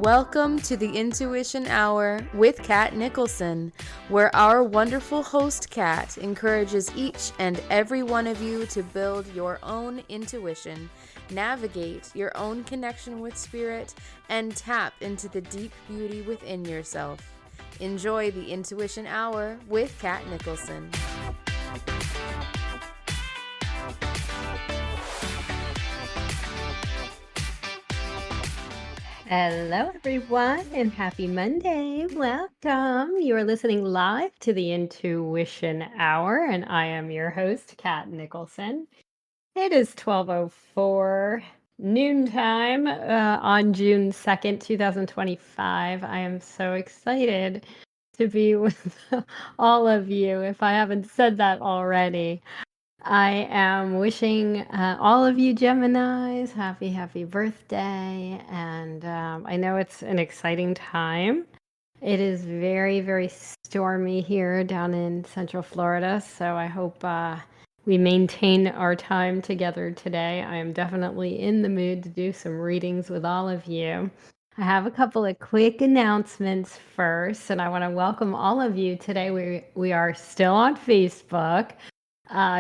Welcome to the Intuition Hour with Katt Nicholson, where our wonderful host Katt encourages each and every one of you to build your own intuition, navigate your own connection with spirit, and tap into the deep beauty within yourself. Enjoy the Intuition Hour with Katt Nicholson. Hello, everyone, and happy Monday. Welcome. You are listening live to the Intuition Hour, and I am your host, Katt Nicholson. It is 12:04 noontime on June 2nd, 2025. I am so excited to be with all of you, if I haven't said that already. I am wishing all of you Geminis happy birthday. And I know it's an exciting time. It is very, very stormy here down in Central Florida. So I hope we maintain our time together today. I am definitely in the mood to do some readings with all of you. I have a couple of quick announcements first, and I want to welcome all of you. Today we are still on Facebook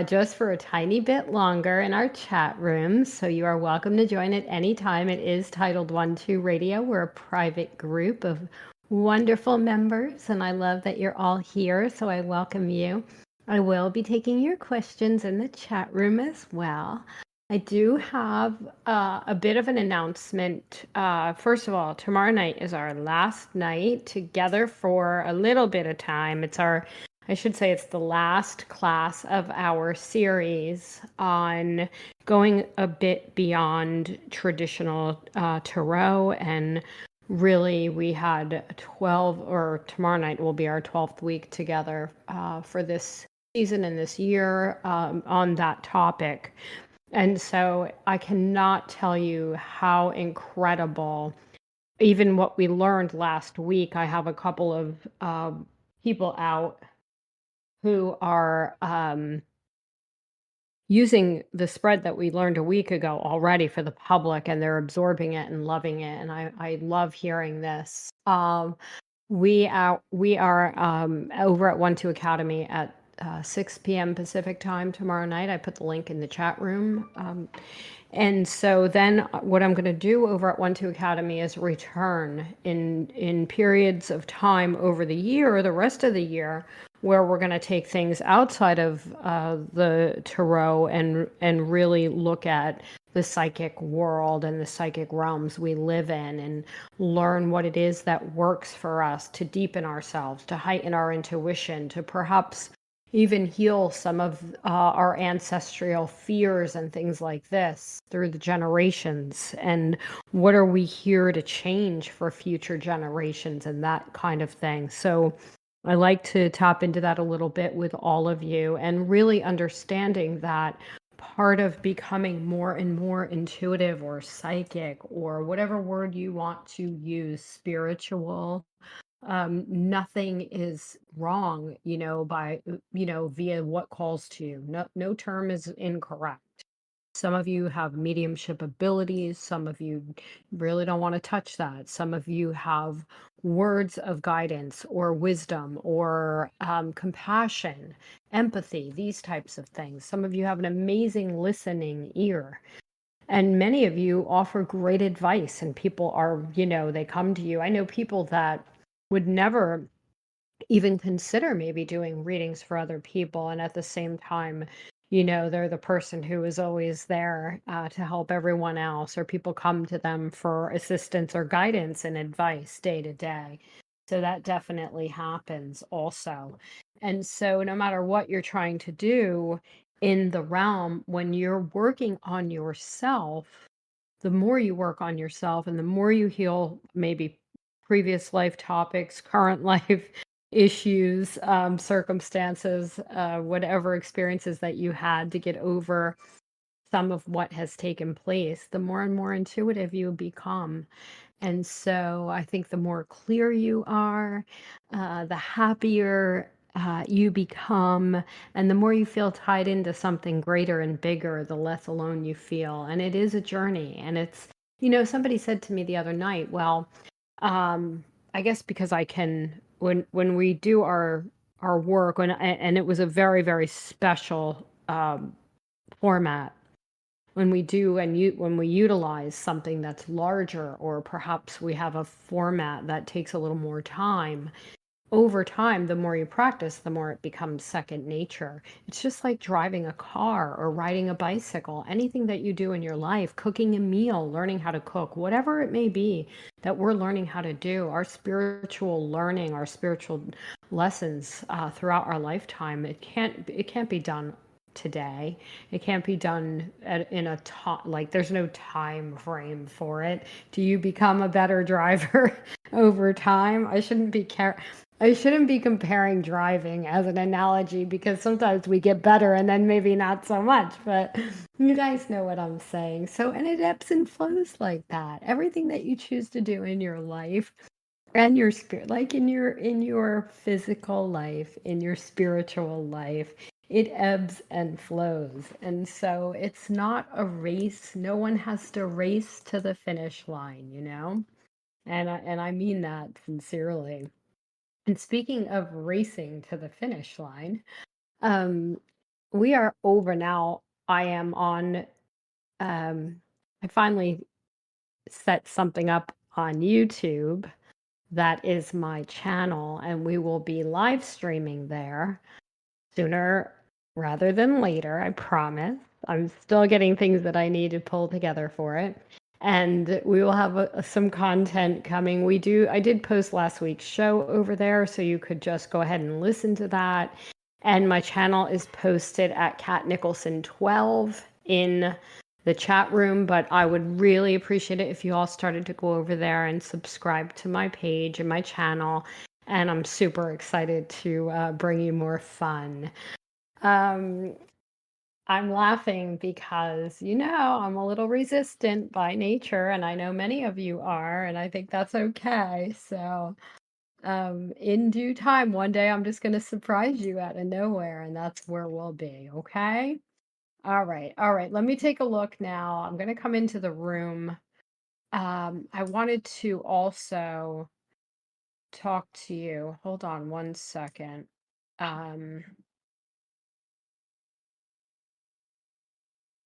just for a tiny bit longer in our chat room. So you are welcome to join at any time. It is titled 1-2 Radio. We're a private group of wonderful members, and I love that you're all here. So I welcome you. I will be taking your questions in the chat room as well. I do have a bit of an announcement. First of all, tomorrow night is our last night together for a little bit of time. I should say it's the last class of our series on going a bit beyond traditional tarot. And really, we had 12, or tomorrow night will be our 12th week together for this season and this year on that topic. And so I cannot tell you how incredible, even what we learned last week. I have a couple of people out who are using the spread that we learned a week ago already for the public, and they're absorbing it and loving it. And I love hearing this. We are over at 1-2 Academy at 6 p.m. Pacific time tomorrow night. I put the link in the chat room. And so then what I'm going to do over at 1-2 Academy is return in periods of time over the year, the rest of the year, where we're going to take things outside of the tarot and really look at the psychic world and the psychic realms we live in, and learn what it is that works for us to deepen ourselves, to heighten our intuition, to perhaps even heal some of our ancestral fears and things like this through the generations. And what are we here to change for future generations and that kind of thing. So I like to tap into that a little bit with all of you, and really understanding that part of becoming more and more intuitive or psychic, or whatever word you want to use, spiritual, nothing is wrong, by, via what calls to you. No term is incorrect. Some of you have mediumship abilities. Some of you really don't want to touch that. Some of you have words of guidance or wisdom or compassion, empathy, these types of things. Some of you have an amazing listening ear. And many of you offer great advice, and people are, they come to you. I know people that would never even consider maybe doing readings for other people, and at the same time, they're the person who is always there to help everyone else, or people come to them for assistance or guidance and advice day to day. So that definitely happens also. And so no matter what you're trying to do in the realm, when you're working on yourself, the more you work on yourself and the more you heal maybe previous life topics, current life issues, circumstances, whatever experiences that you had to get over some of what has taken place, the more and more intuitive you become. And so I think the more clear you are, the happier you become, and the more you feel tied into something greater and bigger, the less alone you feel. And it is a journey. And it's, somebody said to me the other night, well, Um, I guess because I can when we do our work and it was a very, very special, format. When we do and when we utilize something that's larger, or perhaps we have a format that takes a little more time, over time, the more you practice, the more it becomes second nature. It's just like driving a car or riding a bicycle, anything that you do in your life, cooking a meal, learning how to cook, whatever it may be that we're learning how to do, our spiritual learning, our spiritual lessons throughout our lifetime, it can't be done today. It can't be done in a time, like there's no time frame for it. Do you become a better driver over time? I shouldn't be comparing driving as an analogy, because sometimes we get better and then maybe not so much, but you guys know what I'm saying. So, and it ebbs and flows like that. Everything that you choose to do in your life and your spirit, like in your physical life, in your spiritual life, it ebbs and flows. And so it's not a race. No one has to race to the finish line, you know? And I mean that sincerely. And speaking of racing to the finish line, um, we are over now. I am on, I finally set something up on YouTube that is my channel, and we will be live streaming there sooner rather than later, I promise. I'm still getting things that I need to pull together for it. And we will have some content coming. I did post last week's show over there, so you could just go ahead and listen to that. And my channel is posted at Katt Nicholson 12 in the chat room, but I would really appreciate it if you all started to go over there and subscribe to my page and my channel. And I'm super excited to bring you more fun. Um, I'm laughing because, I'm a little resistant by nature, and I know many of you are, and I think that's okay. So, in due time, one day I'm just going to surprise you out of nowhere, and that's where we'll be. Okay. All right. All right. Let me take a look now. I'm going to come into the room. I wanted to also talk to you. Hold on one second. Um,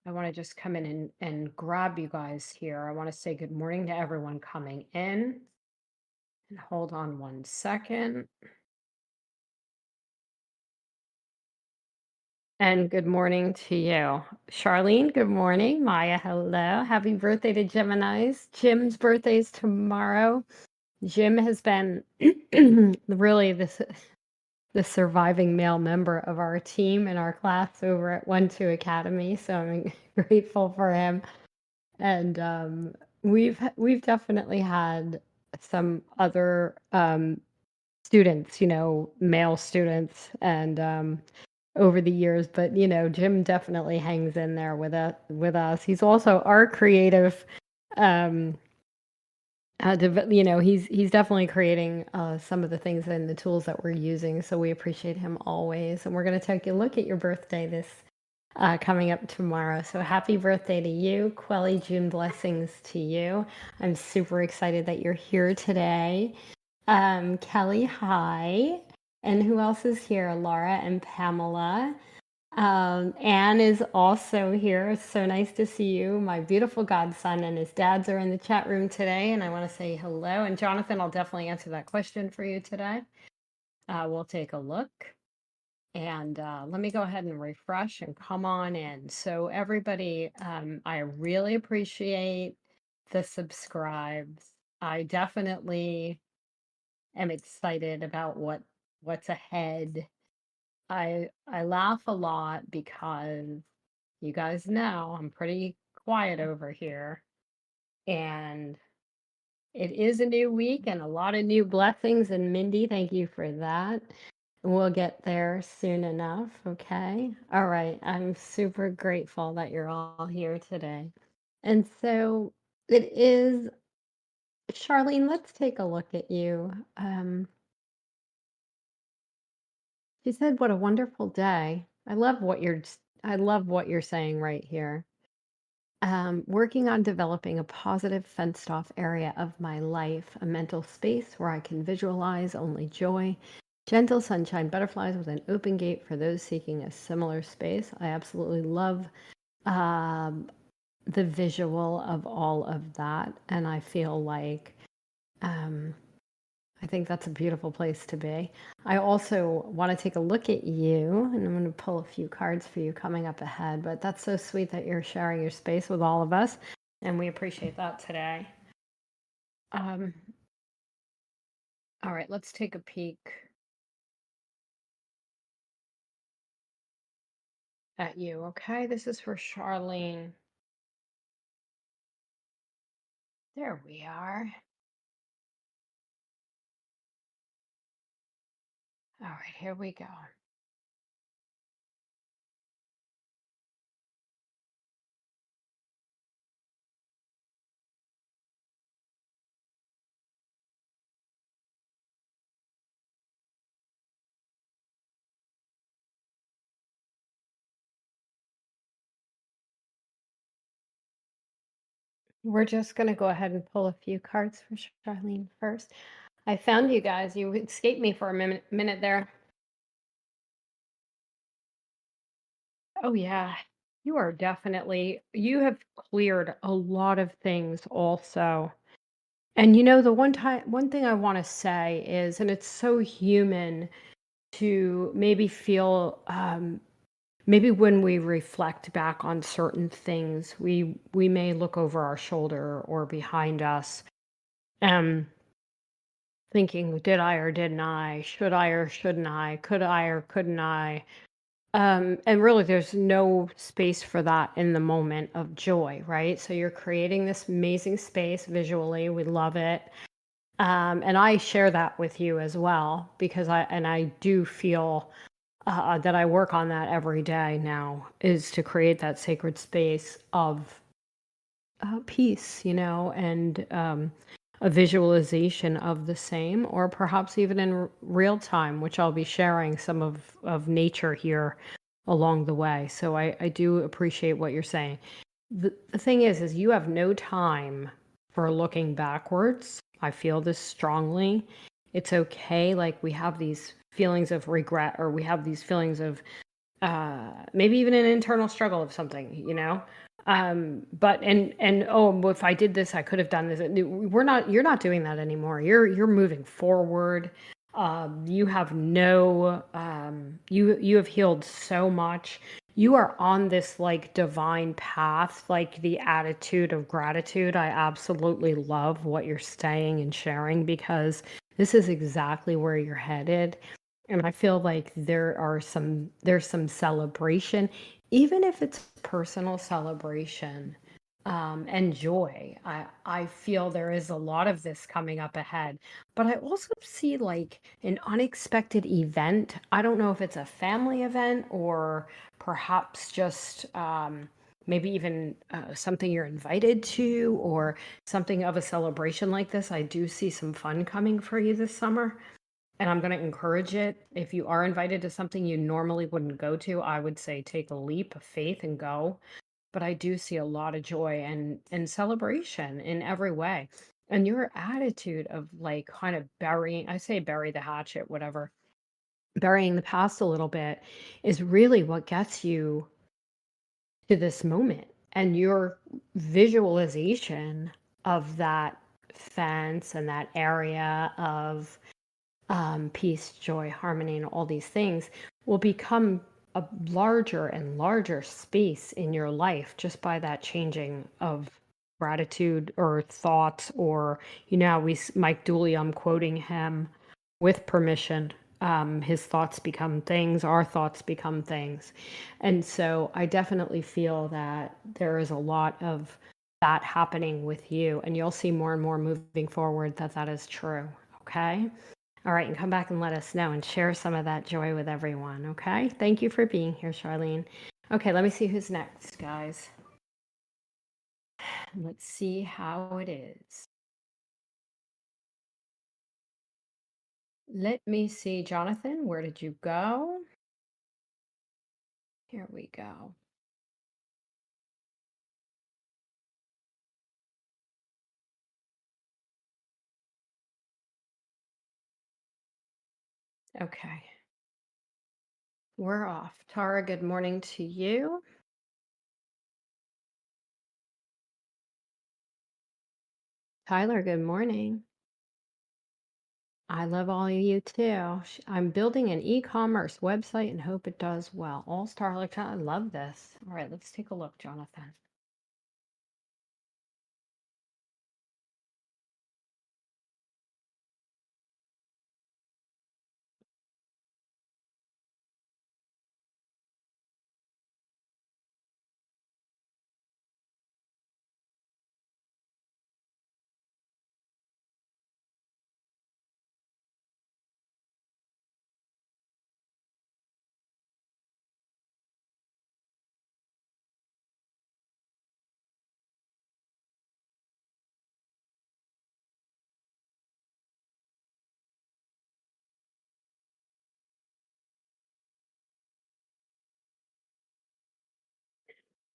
I want to just come in and grab you guys here. I want to say good morning to everyone coming in. And hold on one second. And good morning to you. Charlene, good morning. Maya, hello. Happy birthday to Gemini's. Jim's birthday is tomorrow. Jim has been really the surviving male member of our team in our class over at 1-2 Academy. So I'm grateful for him. And we've definitely had some other students, male students, and over the years, but Jim definitely hangs in there with us. He's also our creative. Um, he's definitely creating some of the things and the tools that we're using. So we appreciate him always. And we're going to take a look at your birthday this coming up tomorrow. So happy birthday to you. Quelly, June blessings to you. I'm super excited that you're here today. Kelly, hi. And who else is here? Laura and Pamela. Anne is also here. It's so nice to see you. My beautiful godson and his dads are in the chat room today, and I want to say hello. And Jonathan, I'll definitely answer that question for you today. We'll take a look. And let me go ahead and refresh and come on in. So everybody, I really appreciate the subscribes. I definitely am excited about what's ahead. I laugh a lot because you guys know I'm pretty quiet over here, and it is a new week and a lot of new blessings. And Mindy, thank you for that. We'll get there soon enough. Okay. All right. I'm super grateful that you're all here today. And so it is, Charlene, let's take a look at you. She said, "What a wonderful day." I love what you're saying right here. Working on developing a positive fenced off area of my life, a mental space where I can visualize only joy, gentle sunshine, butterflies with an open gate for those seeking a similar space. I absolutely love um, the visual of all of that. And I feel like um, I think that's a beautiful place to be. I also want to take a look at you, and I'm going to pull a few cards for you coming up ahead. But that's so sweet that you're sharing your space with all of us, and we appreciate that today. Um, all right, let's take a peek at you. Okay, this is for Charlene. There we are. All right, here we go. We're just going to go ahead and pull a few cards for Charlene first. I found you guys. You escaped me for a minute there. Oh, yeah. You are definitely you have cleared a lot of things also. And the one thing I want to say is, and it's so human to maybe feel maybe when we reflect back on certain things, we may look over our shoulder or behind us, um, thinking, did I or didn't I? Should I or shouldn't I? Could I or couldn't I? And really, there's no space for that in the moment of joy, right? So you're creating this amazing space visually. We love it. And I share that with you as well because I do feel that I work on that every day now is to create that sacred space of peace, and a visualization of the same, or perhaps even in real time, which I'll be sharing some of nature here along the way. So I do appreciate what you're saying. The thing is you have no time for looking backwards. I feel this strongly. It's okay. Like we have these feelings of regret, or we have these feelings of maybe even an internal struggle of something, but oh, well, if I did this I could have done this. You're not doing that anymore. You're moving forward. You have no you have healed so much. You are on this like divine path, like the attitude of gratitude. I absolutely love what you're saying and sharing because this is exactly where you're headed. And I feel like there's some celebration, even if it's personal celebration, and joy. I feel there is a lot of this coming up ahead. But I also see like an unexpected event. I don't know if it's a family event or perhaps just maybe even something you're invited to, or something of a celebration like this. I do see some fun coming for you this summer. And I'm going to encourage it. If you are invited to something you normally wouldn't go to, I would say take a leap of faith and go. But I do see a lot of joy and celebration in every way. And your attitude of like kind of burying, I say bury the hatchet, whatever, burying the past a little bit is really what gets you to this moment. And your visualization of that fence and that area of peace, joy, harmony, and all these things will become a larger and larger space in your life just by that changing of gratitude or thoughts. Or how Mike Dooley, I'm quoting him with permission. His thoughts become things, our thoughts become things. And so I definitely feel that there is a lot of that happening with you, and you'll see more and more moving forward that that is true. Okay. All right, and come back and let us know and share some of that joy with everyone, okay? Thank you for being here, Charlene. Okay, let me see who's next, guys. Let's see how it is. Let me see, Jonathan, where did you go? Here we go. Okay, we're off. Tara, good morning to you. Tyler, good morning. I love all of you too. I'm building an e-commerce website and hope it does well. All Star Electron. I love this. All right, let's take a look, Jonathan.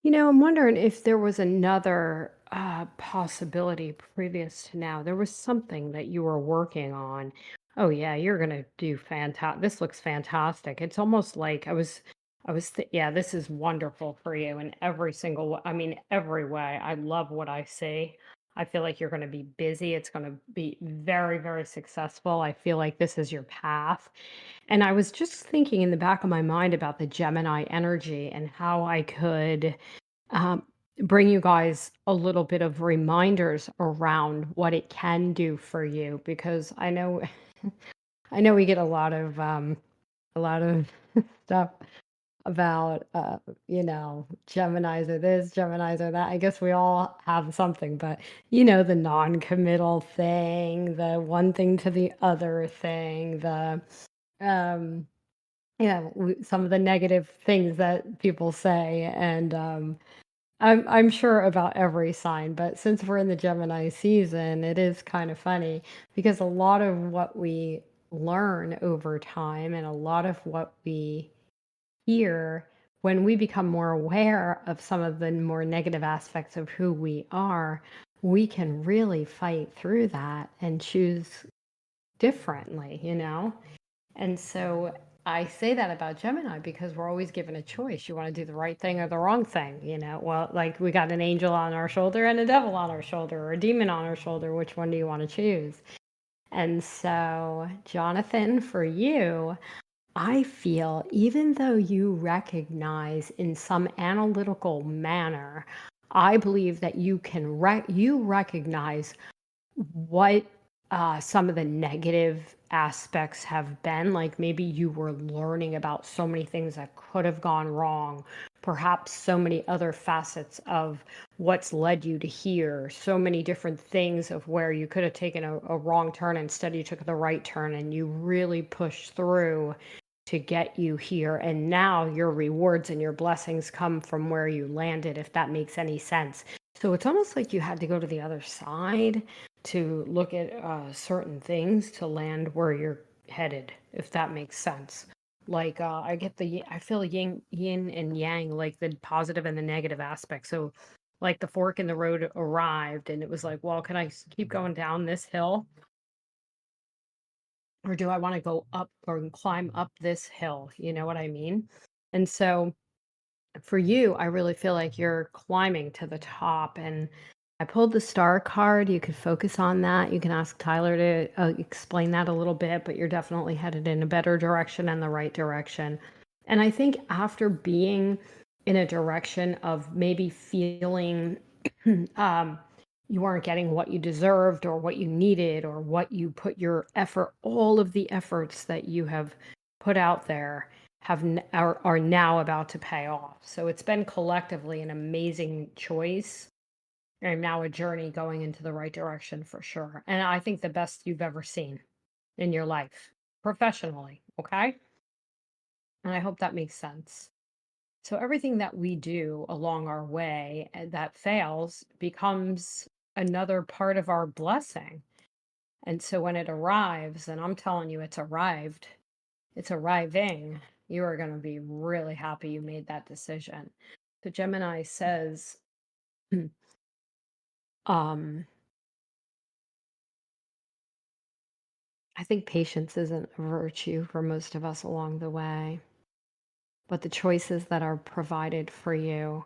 I'm wondering if there was another possibility previous to now. There was something that you were working on. Oh yeah, you're gonna do fantastic. This looks fantastic. It's almost like yeah, this is wonderful for you in every single way. I mean, every way. I love what I see. I feel like you're going to be busy. It's going to be very, very successful. I feel like this is your path. And I was just thinking in the back of my mind about the Gemini energy and how I could um, bring you guys a little bit of reminders around what it can do for you, because I know I know we get a lot of stuff about Geminis are this, Geminis are that. I guess we all have something, but the non-committal thing, the one thing to the other thing, the um some of the negative things that people say, and I'm sure about every sign, but since we're in the Gemini season, it is kind of funny because a lot of what we learn over time and a lot of what we hear, when we become more aware of some of the more negative aspects of who we are, we can really fight through that and choose differently. And so I say that about Gemini because we're always given a choice. You want to do the right thing or the wrong thing. Well, like we got an angel on our shoulder and a devil on our shoulder or a demon on our shoulder. Which one do you want to choose? And so, Jonathan, for you, I feel even though you recognize in some analytical manner, I believe that you recognize what some of the negative aspects have been. Like maybe you were learning about so many things that could have gone wrong, perhaps so many other facets of what's led you to here, so many different things of where you could have taken a wrong turn, instead you took the right turn and you really pushed through to get you here. And now your rewards and your blessings come from where you landed, if that makes any sense. So it's almost like you had to go to the other side to look at certain things to land where you're headed, if that makes sense. Like I feel yin and yang, like the positive and the negative aspect. So like the fork in the road arrived and it was like, well, can I keep going down this hill, or do I want to go up or climb up this hill? You know what I mean? And so for you, I really feel like you're climbing to the top. And I pulled the star card. You could focus on that. You can ask Tyler to explain that a little bit, but you're definitely headed in a better direction and the right direction. And I think after being in a direction of maybe feeling um, you weren't getting what you deserved or what you needed or what you put your effort, all of the efforts that you have put out there are now about to pay off. So it's been collectively an amazing choice and now a journey going into the right direction for sure. And I think the best you've ever seen in your life professionally. Okay. And I hope that makes sense. So everything that we do along our way that fails becomes another part of our blessing. And so when it arrives, and I'm telling you, it's arriving, you are going to be really happy you made that decision. So Gemini says, um, I think patience isn't a virtue for most of us along the way, but the choices that are provided for you.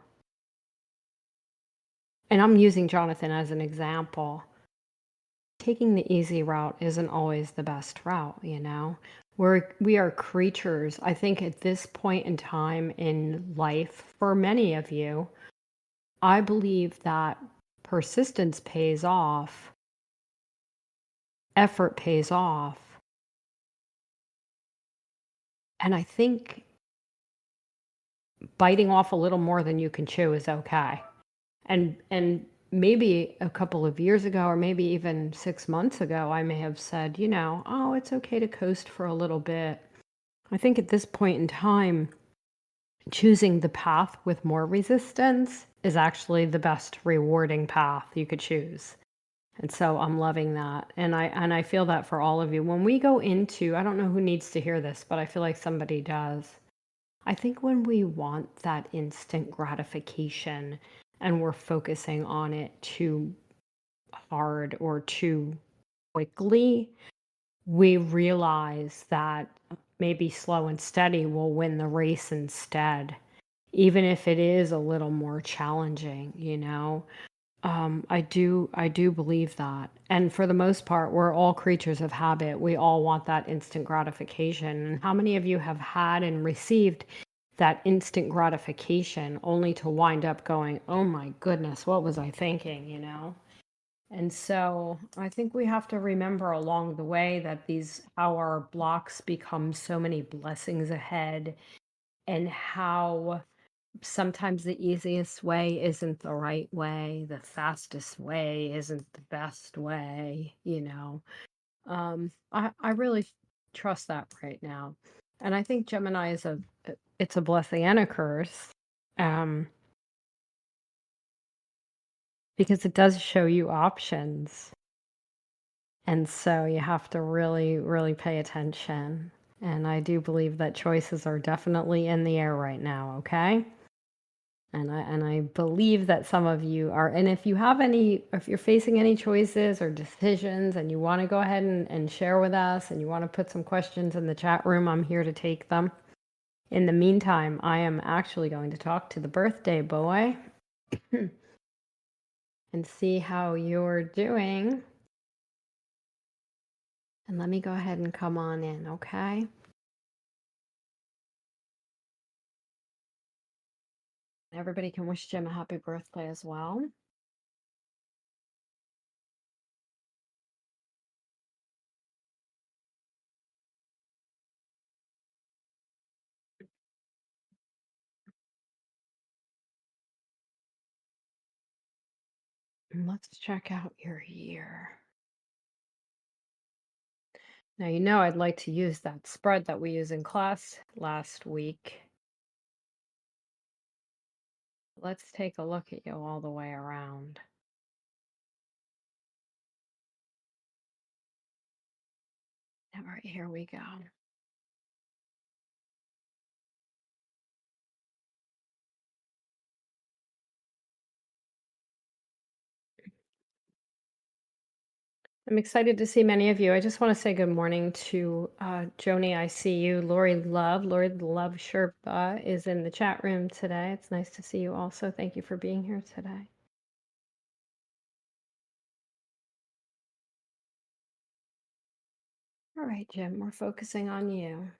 And I'm using Jonathan as an example. Taking the easy route isn't always the best route, you know? We are creatures. I think at this point in time in life, for many of you, I believe that persistence pays off, effort pays off. And I think biting off a little more than you can chew is okay. And maybe a couple of years ago, or maybe even 6 months ago, I may have said, oh, it's okay to coast for a little bit. I think at this point in time, choosing the path with more resistance is actually the best rewarding path you could choose. And so I'm loving that. And I feel that for all of you. When we go into, I don't know who needs to hear this, but I feel like somebody does. I think when we want that instant gratification and we're focusing on it too hard or too quickly, we realize that maybe slow and steady will win the race instead, even if it is a little more challenging. I do believe that. And for the most part, we're all creatures of habit. We all want that instant gratification. And how many of you have had and received that instant gratification only to wind up going, "Oh my goodness, what was I thinking?" And so I think we have to remember along the way that these how our blocks become so many blessings ahead, and how sometimes the easiest way isn't the right way, the fastest way isn't the best way. I really trust that right now. And I think Gemini is it's a blessing and a curse. Um, because it does show you options. And so you have to really, really pay attention. And I do believe that choices are definitely in the air right now, okay? And I believe that some of you are, and if you're facing any choices or decisions and you want to go ahead and share with us and you want to put some questions in the chat room, I'm here to take them. In the meantime, I am actually going to talk to the birthday boy and see how you're doing. And let me go ahead and come on in, okay? Everybody can wish Jim a happy birthday as well. And let's check out your year. Now, I'd like to use that spread that we used in class last week. Let's take a look at you all the way around. All right, here we go. I'm excited to see many of you. I just want to say good morning to Joni. I see you. Lori Love Sherpa is in the chat room today. It's nice to see you also. Thank you for being here today. All right, Jim, we're focusing on you.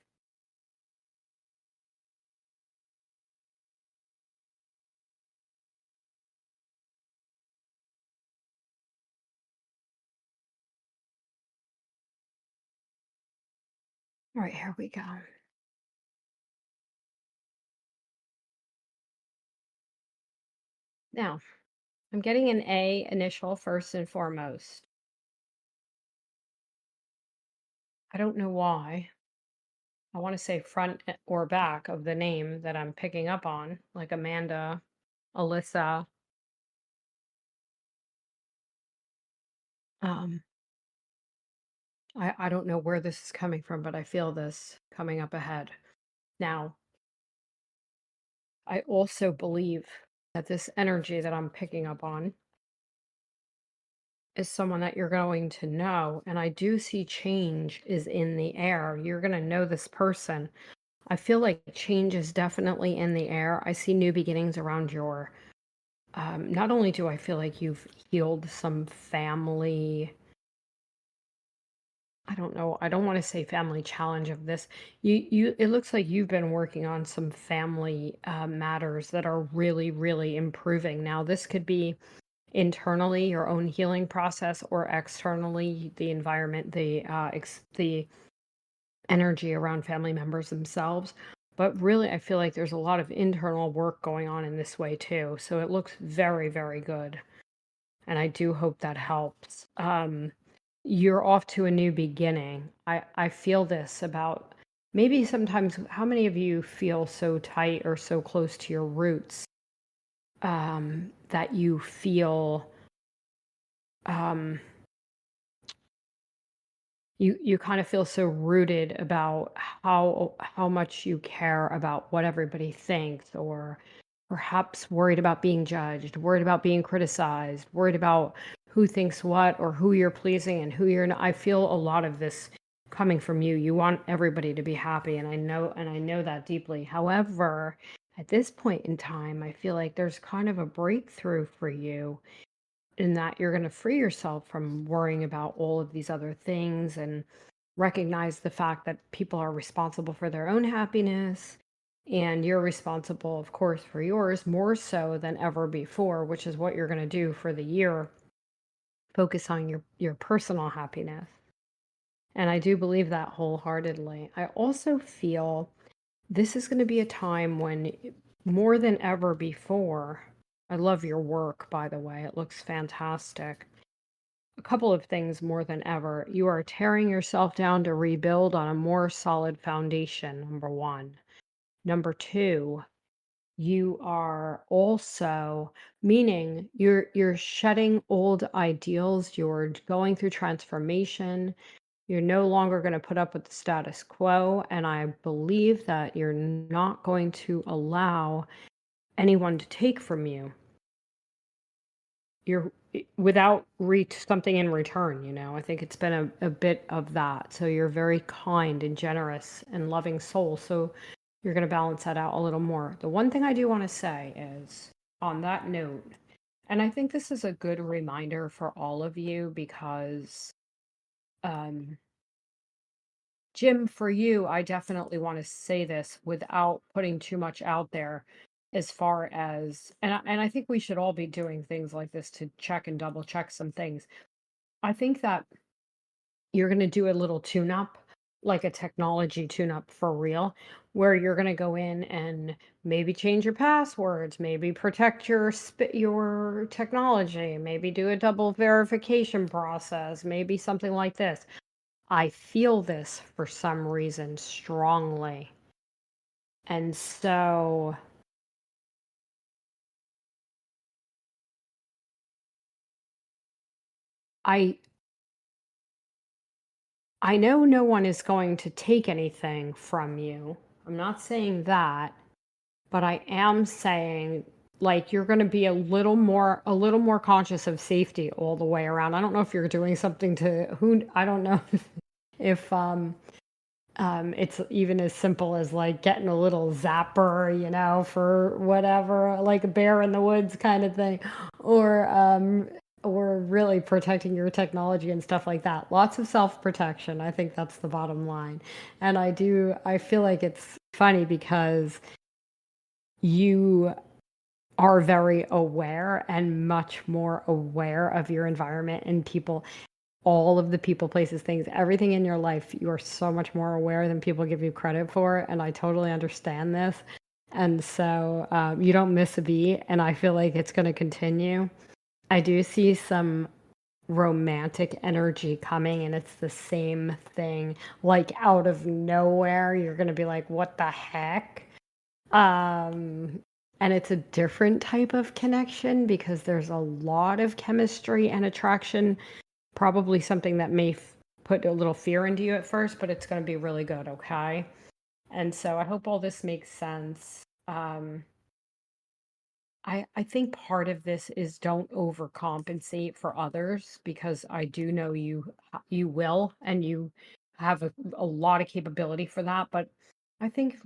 All right, here we go. Now, I'm getting an A initial first and foremost. I don't know why. I want to say front or back of the name that I'm picking up on, like Amanda, Alyssa. Um, I don't know where this is coming from, but I feel this coming up ahead. Now, I also believe that this energy that I'm picking up on is someone that you're going to know. And I do see change is in the air. You're going to know this person. I feel like change is definitely in the air. I see new beginnings around your. Not only do I feel like you've healed some family, I don't know, I don't want to say family challenge of this. It looks like you've been working on some family matters that are really, really improving. Now, this could be internally your own healing process, or externally the environment, the energy around family members themselves. But really, I feel like there's a lot of internal work going on in this way too. So it looks very, very good. And I do hope that helps. You're off to a new beginning. I feel this about, maybe sometimes, how many of you feel so tight or so close to your roots, that you feel, um, you kind of feel so rooted about how much you care about what everybody thinks, or perhaps worried about being judged, worried about being criticized, worried about who thinks what, or who you're pleasing and who you're not. I feel a lot of this coming from you. You want everybody to be happy, and I know that deeply. However, at this point in time, I feel like there's kind of a breakthrough for you, in that you're going to free yourself from worrying about all of these other things, and recognize the fact that people are responsible for their own happiness, and you're responsible, of course, for yours, more so than ever before, which is what you're going to do for the year. Focus on your personal happiness. And I do believe that wholeheartedly. I also feel this is going to be a time when, more than ever before, I love your work, by the way. It looks fantastic. A couple of things more than ever. You are tearing yourself down to rebuild on a more solid foundation, number one. Number two, you are also, meaning you're shedding old ideals, you're going through transformation. You're no longer going to put up with the status quo, and I believe that you're not going to allow anyone to take from you. You're without something in return, I think it's been a bit of that. So you're very kind and generous and loving soul. So you're going to balance that out a little more. The one thing I do want to say is, on that note, and I think this is a good reminder for all of you, because, um, Jim, for you, I definitely want to say this without putting too much out there, as far as, and I think we should all be doing things like this to check and double check some things. I think that you're going to do a little tune up, like a technology tune up for real, where you're going to go in and maybe change your passwords, maybe protect your technology, maybe do a double verification process, maybe something like this. I feel this for some reason strongly. And so I I know no one is going to take anything from you. I'm not saying that, but I am saying, like, you're going to be a little more conscious of safety all the way around. I don't know if you're doing something to who, I don't know if it's even as simple as like getting a little zapper, for whatever, like a bear in the woods kind of thing, or really protecting your technology and stuff like that. Lots of self-protection. I think that's the bottom line. And I feel like it's funny because you are very aware, and much more aware of your environment and people, all of the people, places, things, everything in your life. You are so much more aware than people give you credit for. And I totally understand this. And so, you don't miss a beat. And I feel like it's going to continue. I do see some romantic energy coming, and it's the same thing, like out of nowhere. You're going to be like, what the heck? Um, and it's a different type of connection, because there's a lot of chemistry and attraction. Probably something that may put a little fear into you at first, but it's going to be really good, okay? And so I hope all this makes sense. I think part of this is don't overcompensate for others because I do know you will and you have a lot of capability for that. But I think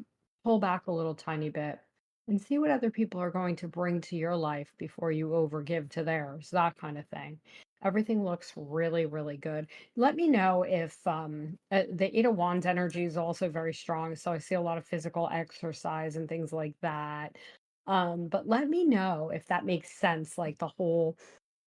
pull back a little tiny bit and see what other people are going to bring to your life before you overgive to theirs, that kind of thing. Everything looks really, really good. Let me know if the Eight of Wands energy is also very strong. So I see a lot of physical exercise and things like that, but let me know if that makes sense, like the whole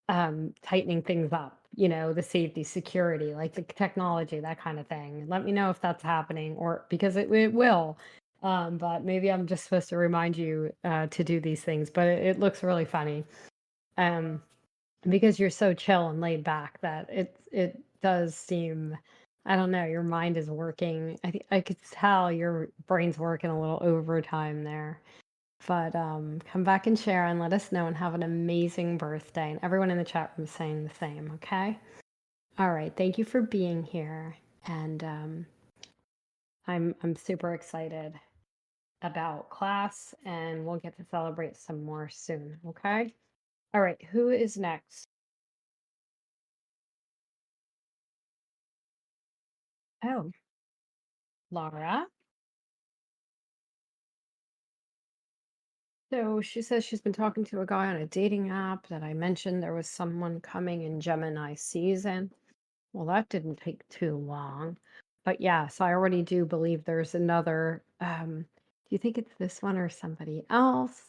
tightening things up, the safety, security, like the technology, that kind of thing. Let me know if that's happening or because it will. But maybe I'm just supposed to remind you to do these things, but it looks really funny. Um, because you're so chill and laid back that it does seem, I don't know, your mind is working. I could tell your brain's working a little overtime there. But come back and share and let us know and have an amazing birthday. And everyone in the chat room is saying the same, okay? All right. Thank you for being here. And I'm super excited about class and we'll get to celebrate some more soon, okay? All right, who is next? Oh, Laura. So she says she's been talking to a guy on a dating app that I mentioned there was someone coming in Gemini season. Well, that didn't take too long. But yes, I already do believe there's another. Do you think it's this one or somebody else?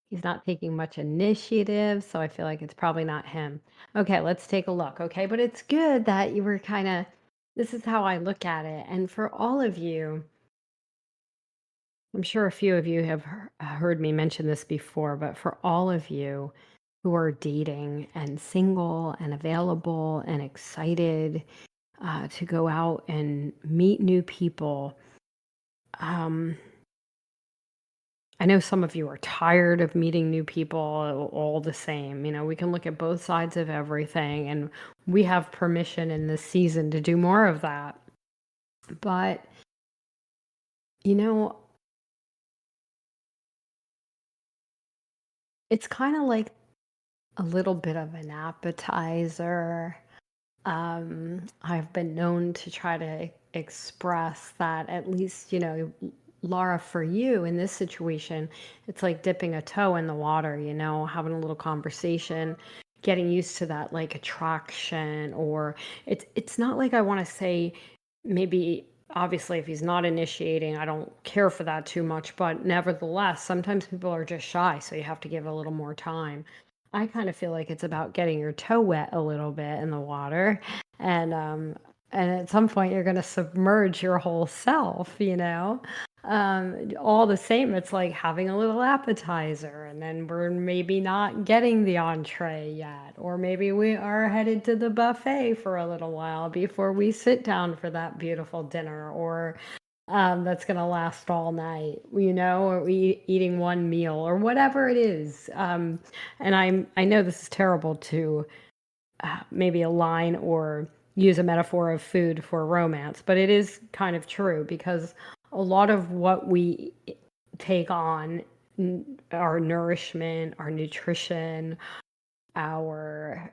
He's not taking much initiative, so I feel like it's probably not him. Okay, let's take a look. Okay, but it's good that you were kind of, this is how I look at it. And for all of you, I'm sure a few of you have heard me mention this before, but for all of you who are dating and single and available and excited to go out and meet new people. Um, I know some of you are tired of meeting new people all the same. We can look at both sides of everything, and we have permission in this season to do more of that. But, you know, it's kind of like a little bit of an appetizer. I've been known to try to express that at least, Laura, for you in this situation, it's like dipping a toe in the water, having a little conversation, getting used to that like attraction, or it's not like I want to say maybe obviously if he's not initiating, I don't care for that too much, but nevertheless, sometimes people are just shy, so you have to give it a little more time. I kind of feel like it's about getting your toe wet a little bit in the water, and at some point you're going to submerge your whole self, all the same, it's like having a little appetizer, and then we're maybe not getting the entree yet, or maybe we are headed to the buffet for a little while before we sit down for that beautiful dinner, or that's going to last all night, or we eating one meal or whatever it is. And I know this is terrible to maybe align or use a metaphor of food for romance, but it is kind of true because a lot of what we take on, our nourishment, our nutrition, our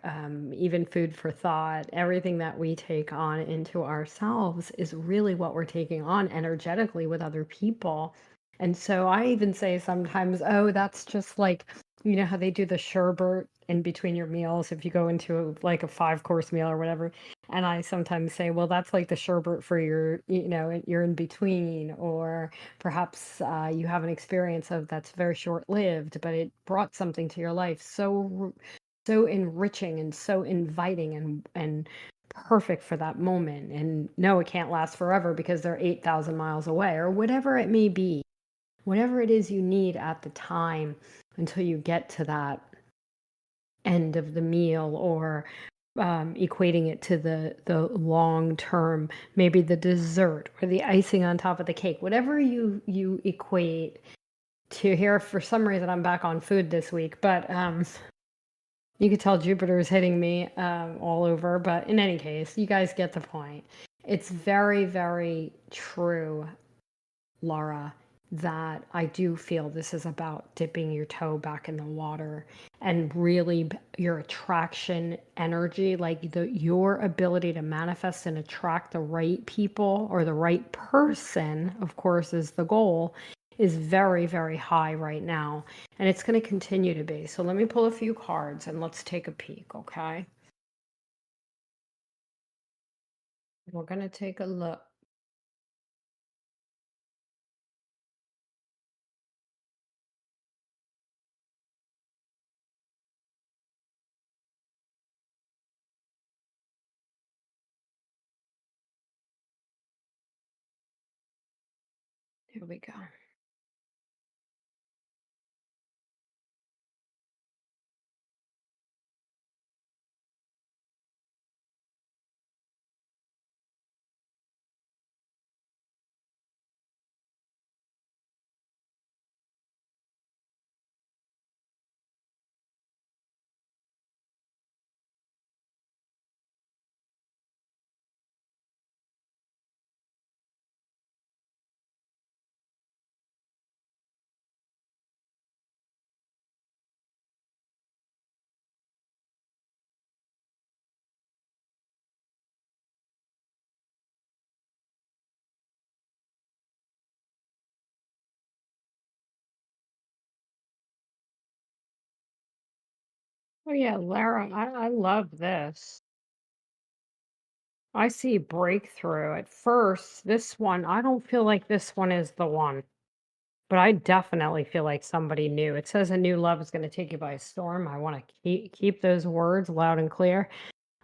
even food for thought, everything that we take on into ourselves is really what we're taking on energetically with other people. And so I even say sometimes, oh, that's just like, how they do the sherbet in between your meals if you go into like a 5-course meal or whatever. And I sometimes say, well, that's like the sherbet for your, your in between, or perhaps you have an experience of that's very short lived, but it brought something to your life so enriching and so inviting and perfect for that moment. And no, it can't last forever because they're 8,000 miles away or whatever it may be. Whatever it is you need at the time until you get to that end of the meal, or equating it to the long term, maybe the dessert or the icing on top of the cake, whatever you equate to. Here, for some reason, I'm back on food this week, but you could tell Jupiter is hitting me all over, but in any case, you guys get the point. It's very, very true, Laura. that I do feel this is about dipping your toe back in the water and really your attraction energy, like your ability to manifest and attract the right people or the right person, of course, is the goal, is very, very high right now. And it's going to continue to be. So let me pull a few cards and let's take a peek, okay? We're going to take a look. Here we go. Oh, yeah, Lara, I love this. I see breakthrough. At first, this one, I don't feel like this one is the one, but I definitely feel like somebody new. It says a new love is going to take you by storm. I want to keep those words loud and clear.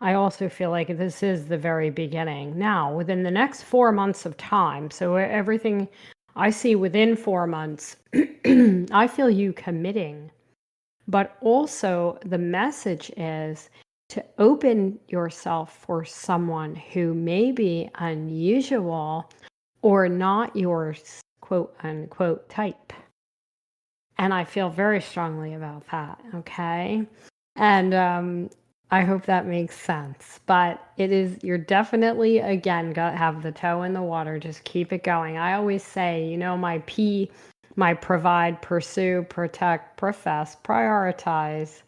I also feel like this is the very beginning. Now, within the next 4 months of time, so everything I see within 4 months, I feel you committing. But also, the message is to open yourself for someone who may be unusual or not your quote unquote type. And I feel very strongly about that. Okay. And I hope that makes sense. But it is, you're definitely, again, got to have the toe in the water. Just keep it going. I always say, my provide, pursue, protect, profess, prioritize,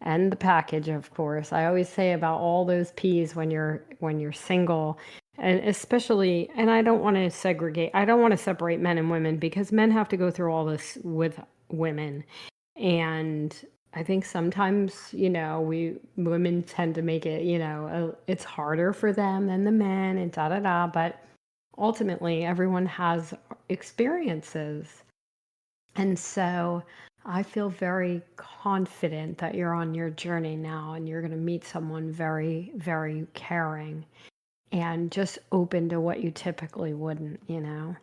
and the package, of course. I always say about all those P's when you're single, and especially, and I don't want to segregate, I don't want to separate men and women because men have to go through all this with women. And I think sometimes, we women tend to make it, it's harder for them than the men and da da da. But ultimately, everyone has experiences. And so I feel very confident that you're on your journey now and you're going to meet someone very, very caring and just open to what you typically wouldn't. And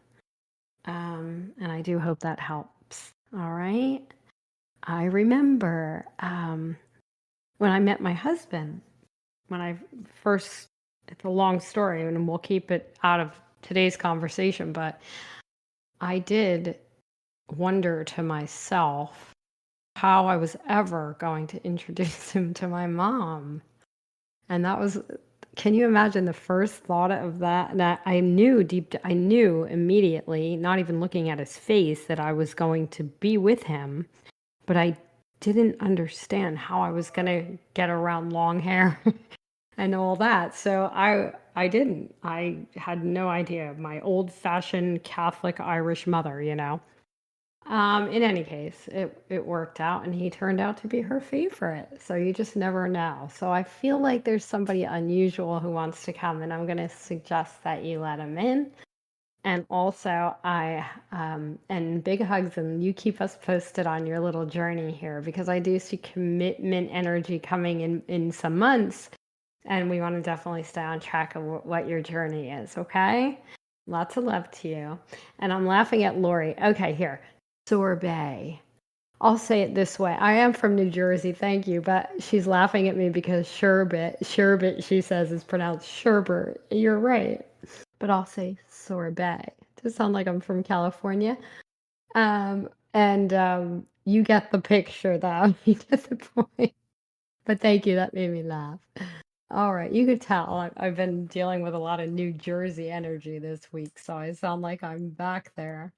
I do hope that helps. All right. I remember when I met my husband, when I first, it's a long story and we'll keep it out of today's conversation, but I did wonder to myself how I was ever going to introduce him to my mom. And that was, can you imagine the first thought of that? And I knew immediately, not even looking at his face, that I was going to be with him, but I didn't understand how I was going to get around long hair and all that. So I didn't. I had no idea. My old-fashioned Catholic Irish mother. In any case, it worked out and he turned out to be her favorite. So you just never know. So I feel like there's somebody unusual who wants to come, and I'm going to suggest that you let him in. And also, and big hugs, and you keep us posted on your little journey here because I do see commitment energy coming in some months, and we want to definitely stay on track of what your journey is, okay? Lots of love to you. And I'm laughing at Lori. Okay, here. Sorbet. I'll say it this way. I am from New Jersey, thank you, but she's laughing at me because sherbet, she says, is pronounced sherbet. You're right. But I'll say sorbet to sound like I'm from California. And you get the picture, though. You get the point. But thank you. That made me laugh. All right. You could tell I've been dealing with a lot of New Jersey energy this week, so I sound like I'm back there.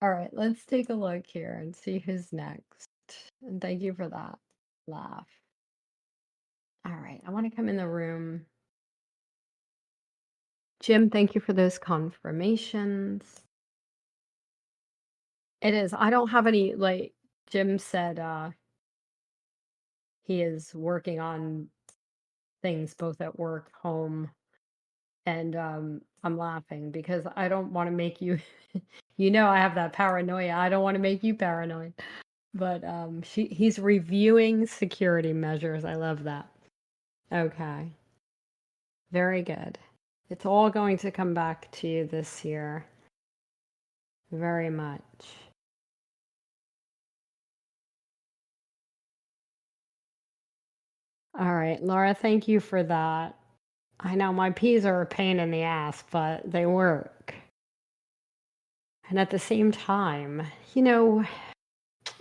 All right, let's take a look here and see who's next. And thank you for that laugh. All right, I want to come in the room. Jim, thank you for those confirmations. It is. I don't have any, like Jim said, he is working on things both at work, home, and I'm laughing because I don't want to make you I have that paranoia. I don't want to make you paranoid. But he's reviewing security measures. I love that. Okay. Very good. It's all going to come back to you this year. Very much. All right, Laura, thank you for that. I know my peas are a pain in the ass, but they work. And at the same time, you know,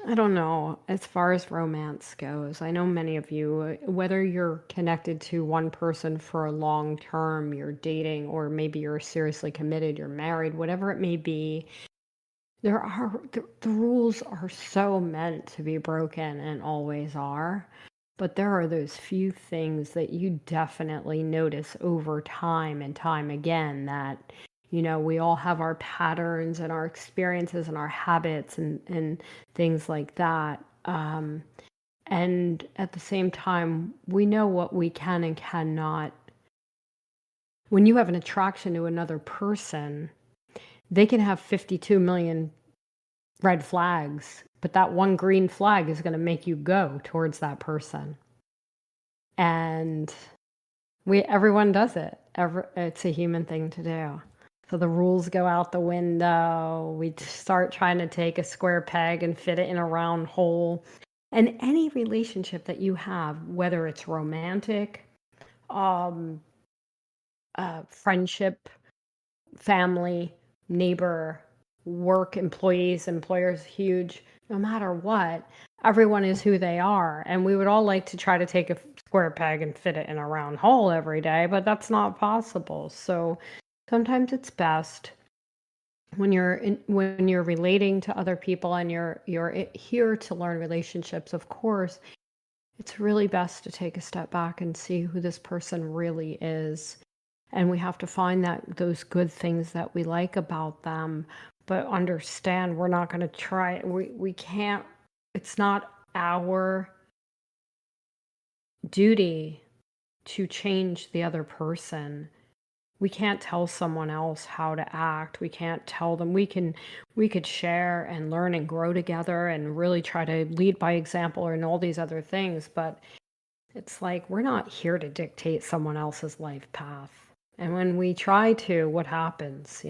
I don't know, as far as romance goes, I know many of you, whether you're connected to one person for a long term, you're dating, or maybe you're seriously committed, you're married, whatever it may be, the rules are so meant to be broken and always are. But there are those few things that you definitely notice over time and time again that, we all have our patterns and our experiences and our habits and things like that. And at the same time, we know what we can and cannot. When you have an attraction to another person, they can have 52 million red flags, but that one green flag is going to make you go towards that person. And everyone does it. It's a human thing to do. So the rules go out the window. We start trying to take a square peg and fit it in a round hole. And any relationship that you have, whether it's romantic, um, friendship, family, neighbor, work, employees, employers, huge, no matter what, everyone is who they are. And we would all like to try to take a square peg and fit it in a round hole every day, but that's not possible. So sometimes it's best when you're relating to other people and you're here to learn relationships, of course, it's really best to take a step back and see who this person really is. And we have to find those good things that we like about them, but understand we're not going to try. We can't. It's not our duty to change the other person. We can't tell someone else how to act. We can't tell them. We could share and learn and grow together and really try to lead by example and all these other things, but it's like we're not here to dictate someone else's life path. And when we try to, what happens?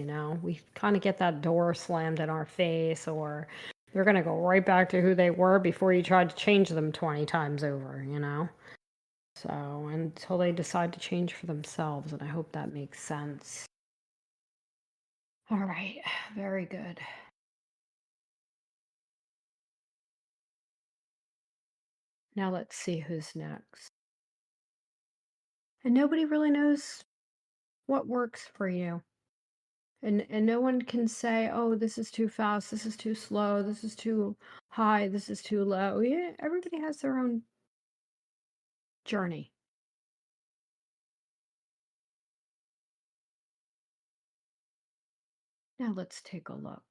We kind of get that door slammed in our face, or they're going to go right back to who they were before you tried to change them 20 times over. So until they decide to change for themselves, and I hope that makes sense. All right, very good. Now let's see who's next. And nobody really knows what works for you. And no one can say, "Oh, this is too fast, this is too slow, this is too high, this is too low." Yeah, everybody has their own journey. Now let's take a look.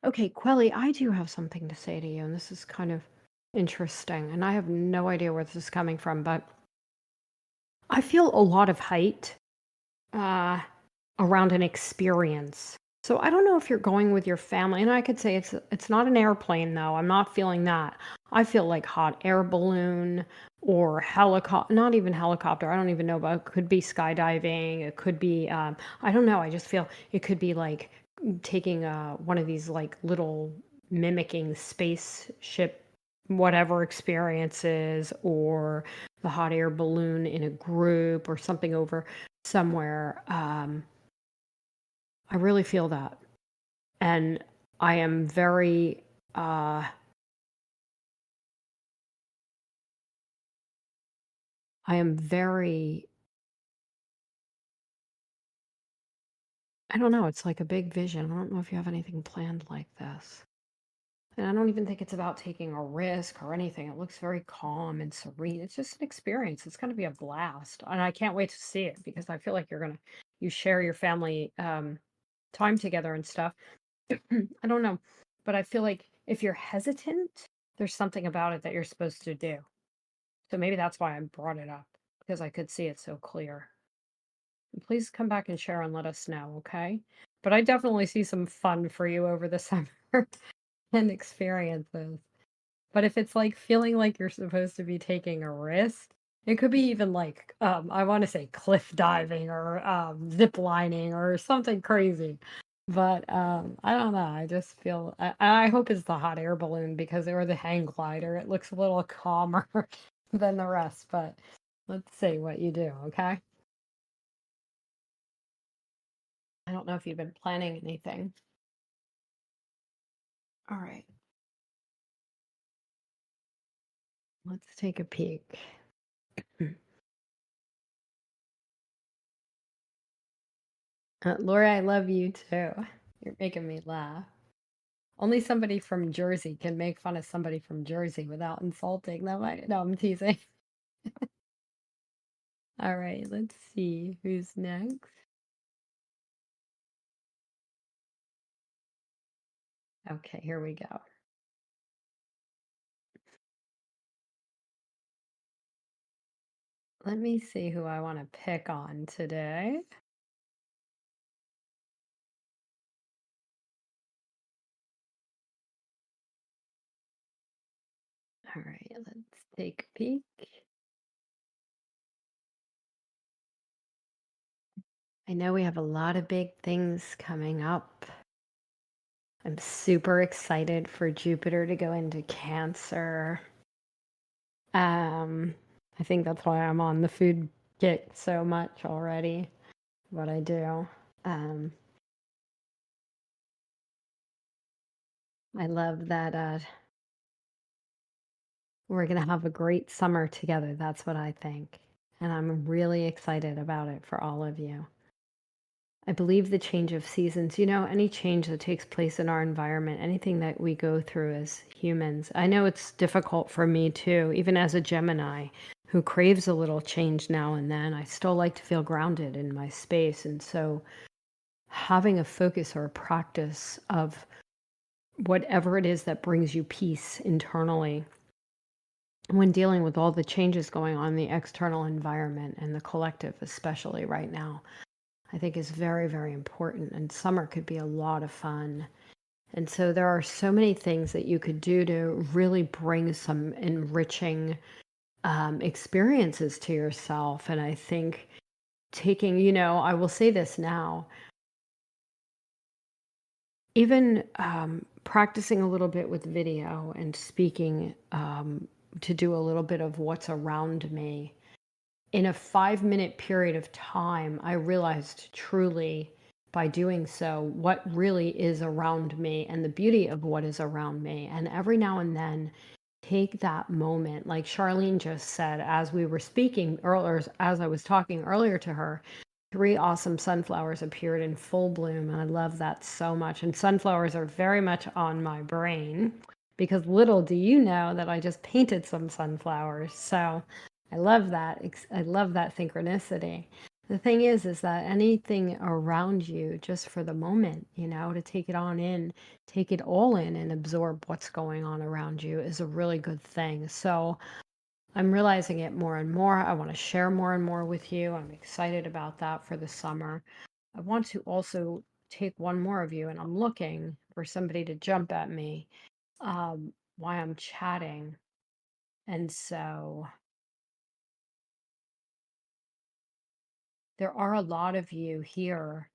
Okay, Quelly, I do have something to say to you, and this is kind of interesting, and I have no idea where this is coming from, but I feel a lot of height uh, around an experience. So I don't know if you're going with your family, and I could say it's not an airplane though. I'm not feeling that. I feel like hot air balloon or helicopter. Not even helicopter. I don't even know, but it could be skydiving. It could be I don't know. I just feel it could be like taking one of these like little mimicking spaceship whatever experiences, or the hot air balloon in a group or something over somewhere. I really feel that. And I am very, I am very I don't know, it's like a big vision. I don't know if you have anything planned like this. And I don't even think it's about taking a risk or anything. It looks very calm and serene. It's just an experience. It's going to be a blast. And I can't wait to see it because I feel like you share your family time together and stuff. I don't know. But I feel like if you're hesitant, there's something about it that you're supposed to do. So maybe that's why I brought it up because I could see it so clear. And please come back and share and let us know, okay? But I definitely see some fun for you over the summer and experiences. But if it's like feeling like you're supposed to be taking a risk, it could be even like I want to say cliff diving or zip lining or something crazy. But I don't know. I just feel I hope it's the hot air balloon because or the hang glider. It looks a little calmer than the rest. But let's see what you do. Okay. I don't know if you've been planning anything. All right. Let's take a peek. Laura, I love you too. You're making me laugh. Only somebody from Jersey can make fun of somebody from Jersey without insulting them. No, I'm teasing. All right, let's see who's next. Okay, here we go. Let me see who I want to pick on today. All right, let's take a peek. I know we have a lot of big things coming up. I'm super excited for Jupiter to go into Cancer. Um, I think that's why I'm on the food kick so much already. What I do. Um, I love that we're gonna have a great summer together. That's what I think. And I'm really excited about it for all of you. I believe the change of seasons, any change that takes place in our environment, anything that we go through as humans. I know it's difficult for me too, even as a Gemini who craves a little change now and then. I still like to feel grounded in my space. And so having a focus or a practice of whatever it is that brings you peace internally when dealing with all the changes going on in the external environment and the collective, especially right now, I think is very, very important. And summer could be a lot of fun. And so there are so many things that you could do to really bring some enriching experiences to yourself. And I think taking, I will say this now, even practicing a little bit with video and speaking to do a little bit of what's around me in a 5-minute period of time, I realized truly by doing so what really is around me and the beauty of what is around me. And every now and then, take that moment, like Charlene just said, as we were speaking earlier, as I was talking earlier to her, 3 awesome sunflowers appeared in full bloom. And I love that so much. And sunflowers are very much on my brain because little do you know that I just painted some sunflowers. So I love that. I love that synchronicity. The thing is that anything around you, just for the moment, to take it on in, take it all in and absorb what's going on around you is a really good thing. So I'm realizing it more and more. I want to share more and more with you. I'm excited about that for the summer. I want to also take one more of you, and I'm looking for somebody to jump at me while I'm chatting. And so there are a lot of you here.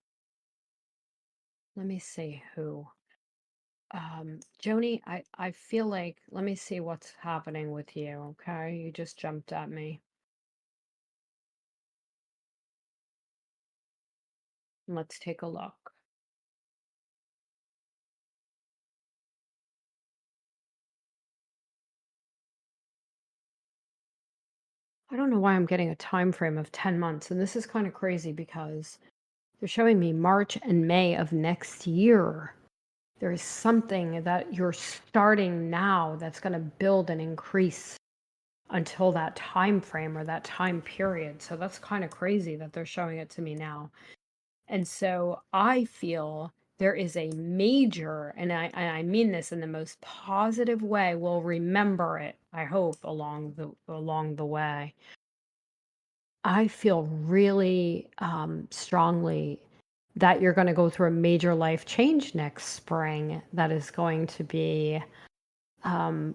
Let me see who. Joni, I feel like, let me see what's happening with you. Okay. You just jumped at me. Let's take a look. I don't know why I'm getting a time frame of 10 months. And this is kind of crazy because They're showing me March and May of next year. There is something that you're starting now that's going to build and increase until that time frame or that time period. So that's kind of crazy that they're showing it to me now. And so I feel there is a major, and I mean this in the most positive way, we'll remember it, I hope, along the way. I feel really strongly that you're going to go through a major life change next spring that is going to be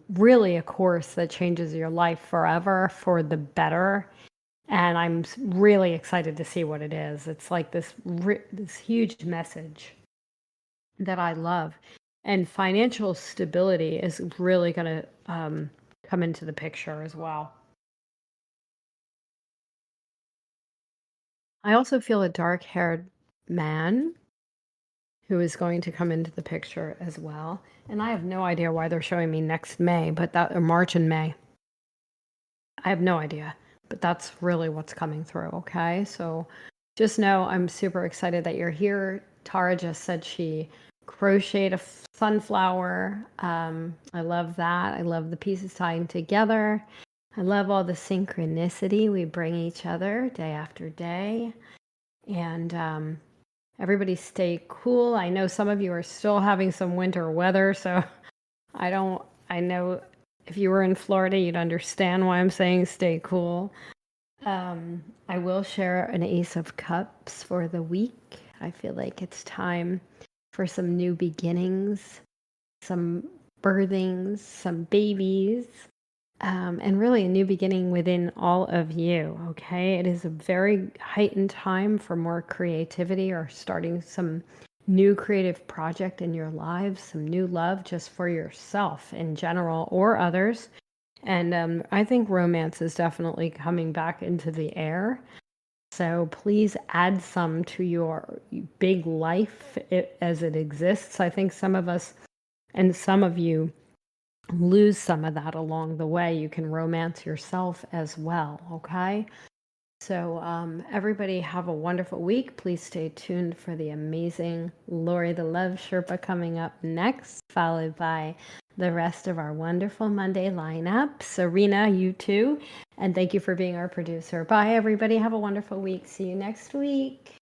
really a course that changes your life forever for the better. And I'm really excited to see what it is. It's like this huge message that I love. And financial stability is really going to come into the picture as well. I also feel a dark haired man who is going to come into the picture as well. And I have no idea why they're showing me next May, but that or March and May. I have no idea, but that's really what's coming through. Okay. So just know I'm super excited that you're here. Tara just said she crocheted a sunflower. I love that. I love the pieces tying together. I love all the synchronicity we bring each other day after day. And everybody stay cool. I know some of you are still having some winter weather, so I know if you were in Florida, you'd understand why I'm saying stay cool. I will share an Ace of Cups for the week. I feel like it's time for some new beginnings, some birthings, some babies, and really a new beginning within all of you. Okay. It is a very heightened time for more creativity or starting some new creative project in your lives, some new love just for yourself in general or others. And I think romance is definitely coming back into the air. So please add some to your big life as it exists. I think some of us and some of you lose some of that along the way. You can romance yourself as well. Okay. So, everybody have a wonderful week. Please stay tuned for the amazing Lori the Love Sherpa coming up next, followed by the rest of our wonderful Monday lineup. Serena, you too. And thank you for being our producer. Bye, everybody. Have a wonderful week. See you next week.